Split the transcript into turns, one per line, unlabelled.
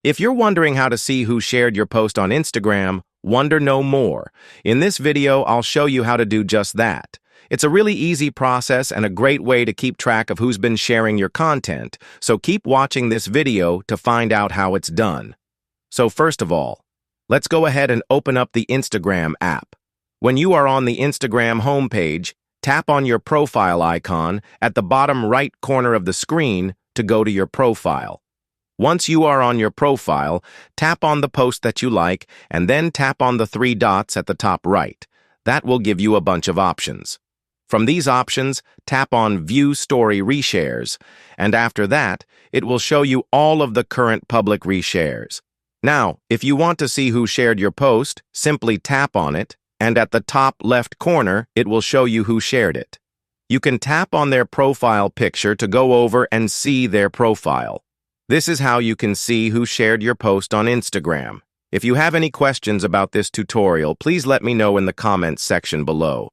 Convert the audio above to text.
If you're wondering how to see who shared your post on Instagram, wonder no more. In this video, I'll show you how to do just that. It's a really easy process and a great way to keep track of who's been sharing your content, so keep watching this video to find out how it's done. So first of all, let's go ahead and open up the Instagram app. When you are on the Instagram homepage, tap on your profile icon at the bottom right corner of the screen to go to your profile. Once you are on your profile, tap on the post that you like and then tap on the three dots at the top right. That will give you a bunch of options. From these options, tap on View Story Reshares, and after that, it will show you all of the current public reshares. Now, if you want to see who shared your post, simply tap on it, and at the top left corner, it will show you who shared it. You can tap on their profile picture to go over and see their profile. This is how you can see who shared your post on Instagram. If you have any questions about this tutorial, please let me know in the comments section below.